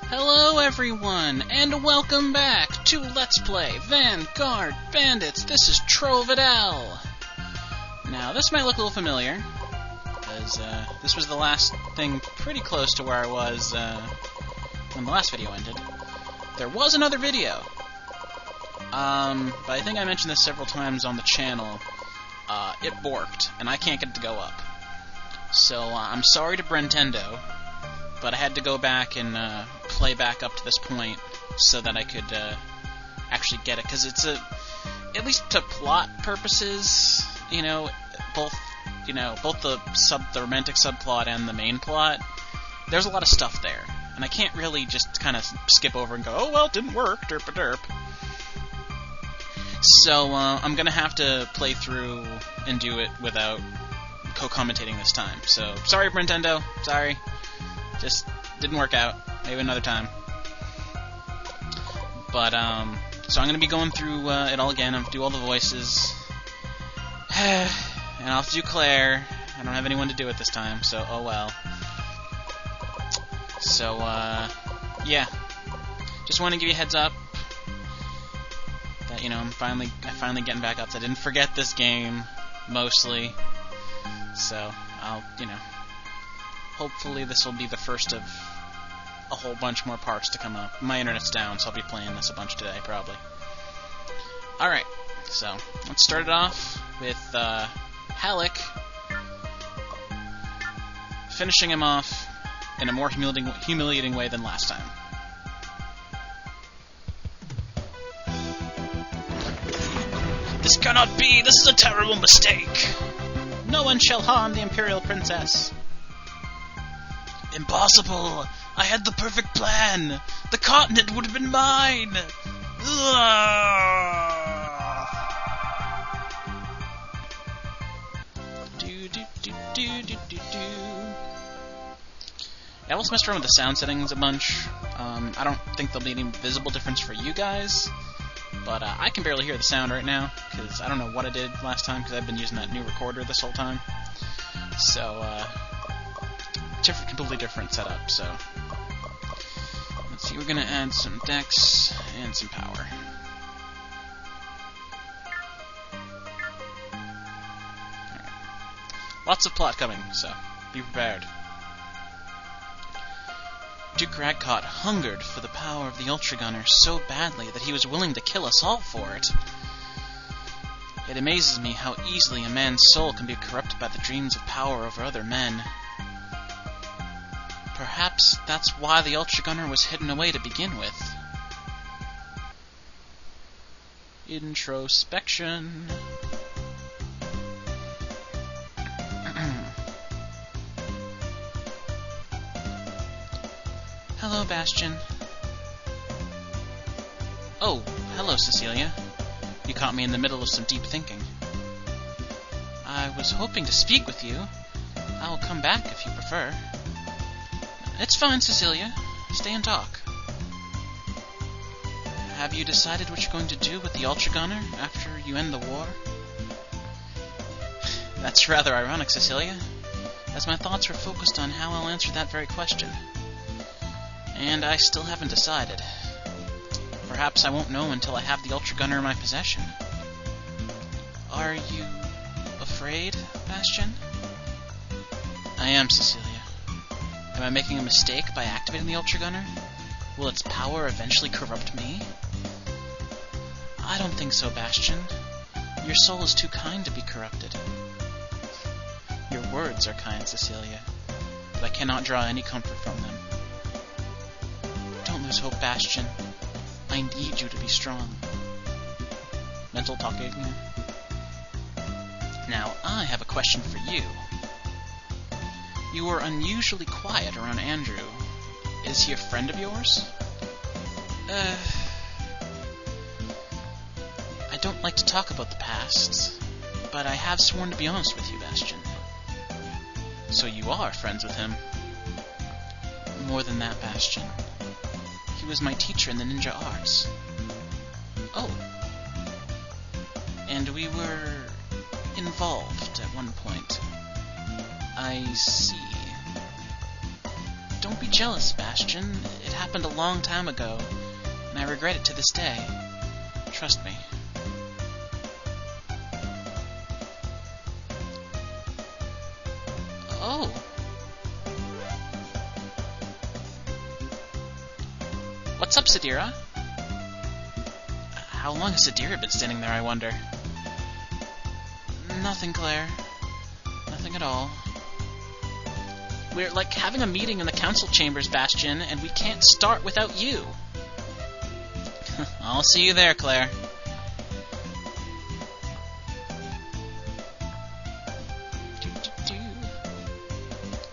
Hello everyone, and welcome back to Let's Play Vanguard Bandits. This is Trovidel. Now, this might look a little familiar, because this was the last thing pretty close to where I was when the last video ended. There was another video, but I think I mentioned this several times on the channel. It borked, and I can't get it to go up. So, I'm sorry to Brentendo, but I had to go back and play back up to this point so that I could actually get it, because it's at least to plot purposes, both the romantic subplot and the main plot, there's a lot of stuff there, and I can't really just kind of skip over and go, oh well, it didn't work, derp-a-derp. So I'm gonna have to play through and do it without co-commentating this time. So sorry, Brentendo, sorry. Just didn't work out. Maybe another time. But, so I'm going to be going through it all again. I'll do all the voices. And I'll have to do Claire. I don't have anyone to do it this time, so oh well. So, yeah. Just want to give you a heads up that, I'm finally getting back up. I didn't forget this game, mostly. So, I'll, hopefully this will be the first of a whole bunch more parts to come up. My internet's down, so I'll be playing this a bunch today, probably. Alright, so let's start it off with Halleck finishing him off in a more humiliating way than last time. This cannot be! This is a terrible mistake! No one shall harm the Imperial Princess. Impossible! I had the perfect plan! The continent would have been mine! I also messed around with the sound settings a bunch. I don't think there'll be any visible difference for you guys, but I can barely hear the sound right now, because I don't know what I did last time, because I've been using that new recorder this whole time. So, completely different setup, so let's see, we're gonna add some dex and some power. Right. Lots of plot coming, so be prepared. Duke Radcott hungered for the power of the Ultra Gunner so badly that he was willing to kill us all for it. It amazes me how easily a man's soul can be corrupted by the dreams of power over other men. Perhaps that's why the Ultra Gunner was hidden away to begin with. Introspection. Hello, Bastion. Oh, hello, Cecilia. You caught me in the middle of some deep thinking. I was hoping to speak with you. I will come back if you prefer. It's fine, Cecilia. Stay and talk. Have you decided what you're going to do with the Ultra Gunner after you end the war? That's rather ironic, Cecilia, as my thoughts were focused on how I'll answer that very question. And I still haven't decided. Perhaps I won't know until I have the Ultra Gunner in my possession. Are you afraid, Bastion? I am, Cecilia. Am I making a mistake by activating the Ultra Gunner? Will its power eventually corrupt me? I don't think so, Bastion. Your soul is too kind to be corrupted. Your words are kind, Cecilia, but I cannot draw any comfort from them. Don't lose hope, Bastion. I need you to be strong. Mental talking. Now, I have a question for you. You were unusually quiet around Andrew. Is he a friend of yours? I don't like to talk about the past, but I have sworn to be honest with you, Bastion. So you are friends with him? More than that, Bastion. He was my teacher in the ninja arts. Oh. And we were involved at one point. I see. Don't be jealous, Bastion. It happened a long time ago, and I regret it to this day. Trust me. Oh. What's up, Sadira? How long has Sadira been standing there, I wonder? Nothing, Claire. Nothing at all. We're like having a meeting in the council chambers, Bastion, and we can't start without you. I'll see you there, Claire.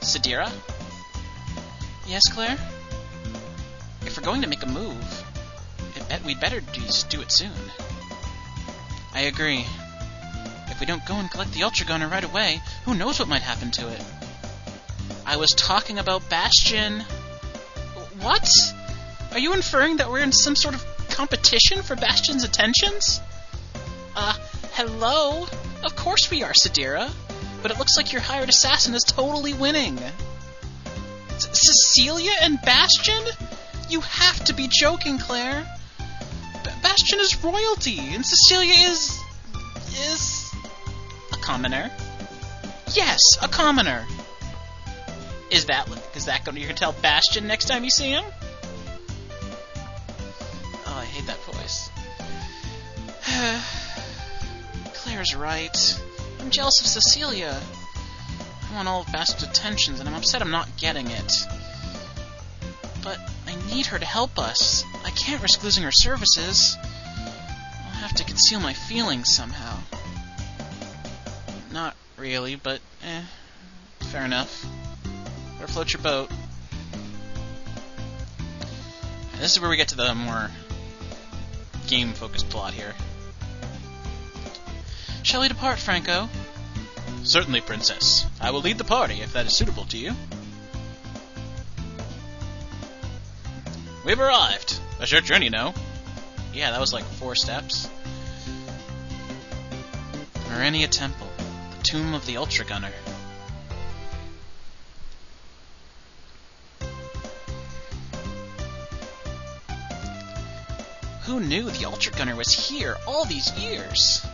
Sadira? Yes, Claire? If we're going to make a move, we'd better just do it soon. I agree. If we don't go and collect the Ultra Gunner right away, who knows what might happen to it? I was talking about Bastion. What? Are you inferring that we're in some sort of competition for Bastion's attentions? Hello? Of course we are, Sadira. But it looks like your hired assassin is totally winning. Cecilia and Bastion? You have to be joking, Claire. Bastion is royalty, and Cecilia is a commoner. Yes, a commoner. Is that going? You can tell Bastion next time you see him? Oh, I hate that voice. Claire's right. I'm jealous of Cecilia. I want all of Bastion's attentions, and I'm upset I'm not getting it. But I need her to help us. I can't risk losing her services. I'll have to conceal my feelings somehow. Not really, but fair enough. Better float your boat. This is where we get to the more game-focused plot here. Shall we depart, Franco? Certainly, Princess. I will lead the party, if that is suitable to you. We've arrived. A short journey, no? Yeah, that was like 4 steps. Marenia Temple, the tomb of the Ultra Gunner. Who knew the Ultra Gunner was here all these years?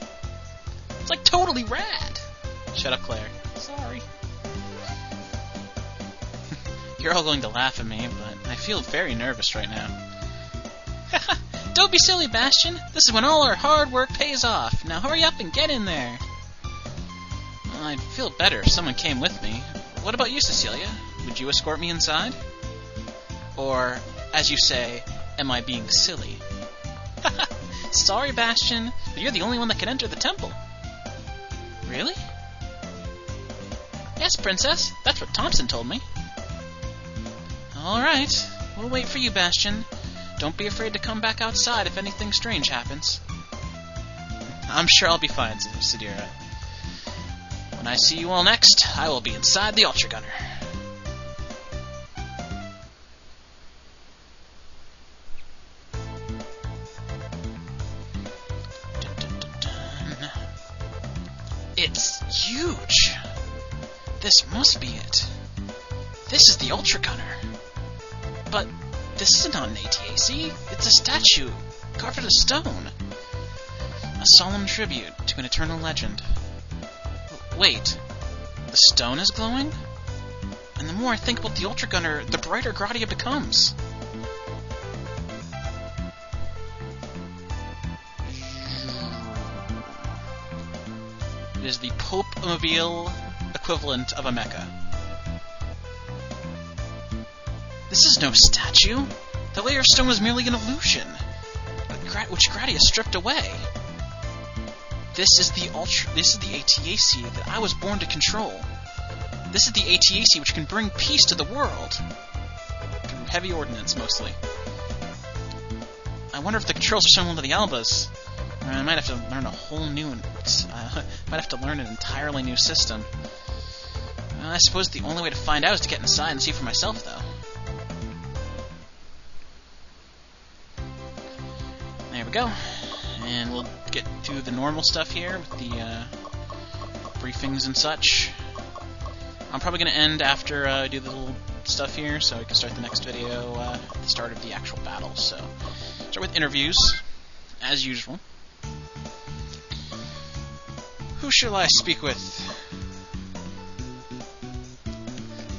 It's like totally rad. Shut up, Claire. Sorry. You're all going to laugh at me, but I feel very nervous right now. Don't be silly, Bastion. This is when all our hard work pays off. Now hurry up and get in there. Well, I'd feel better if someone came with me. What about you, Cecilia? Would you escort me inside? Or, as you say, am I being silly? Sorry, Bastion, but you're the only one that can enter the temple. Really? Yes, Princess. That's what Thompson told me. Alright. We'll wait for you, Bastion. Don't be afraid to come back outside if anything strange happens. I'm sure I'll be fine, Sadira. When I see you all next, I will be inside the Ultra Gunner. It's huge! This must be it. This is the Ultra Gunner. But this is not an ATAC. It's a statue, carved out of stone. A solemn tribute to an eternal legend. Wait, the stone is glowing? And the more I think about the Ultra Gunner, the brighter Gradia becomes. It is the Pope-mobile equivalent of a mecha. This is no statue. The layer of stone was merely an illusion, which Gradia stripped away. This is the ATAC that I was born to control. This is the ATAC which can bring peace to the world. Through heavy ordnance, mostly. I wonder if the controls are similar to the Albas. I might have to learn a whole new... might have to learn an entirely new system. I suppose the only way to find out is to get inside and see for myself, though. There we go. And we'll get to the normal stuff here with the briefings and such. I'm probably going to end after I do the little stuff here, so we can start the next video at the start of the actual battle. So, start with interviews, as usual. Who shall I speak with?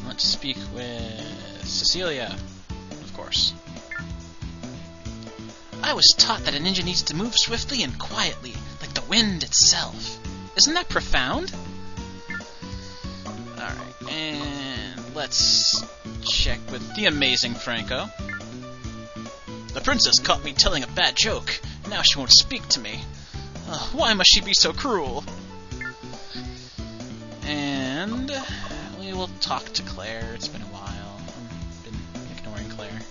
Let's speak with Cecilia, of course. I was taught that a ninja needs to move swiftly and quietly, like the wind itself. Isn't that profound? Alright, and let's check with the amazing Franco. The princess caught me telling a bad joke. Now she won't speak to me. Why must she be so cruel? And we will talk to Claire. It's been a while. I've been ignoring Claire.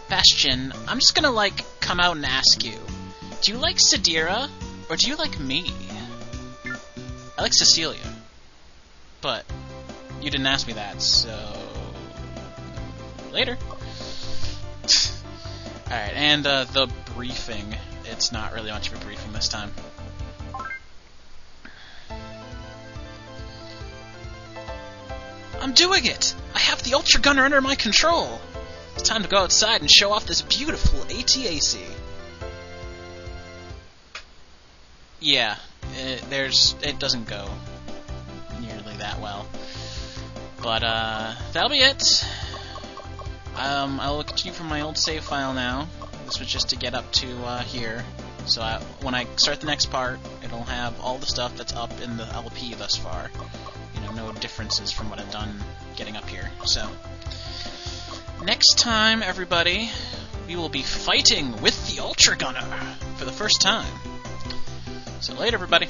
Bastion, I'm just gonna, come out and ask you. Do you like Sadira, or do you like me? I like Cecilia. But you didn't ask me that, so... later. Alright, and the briefing. It's not really much of a briefing this time. I'm doing it! I have the Ultra Gunner under my control! It's time to go outside and show off this beautiful AT-AC. Yeah, it doesn't go nearly that well. But, that'll be it. I'll continue from my old save file now. This was just to get up to, here. So when I start the next part, it'll have all the stuff that's up in the LP thus far. You know, no differences from what I've done getting up here. So, next time, everybody, we will be fighting with the Ultra Gunner for the first time. So later, everybody.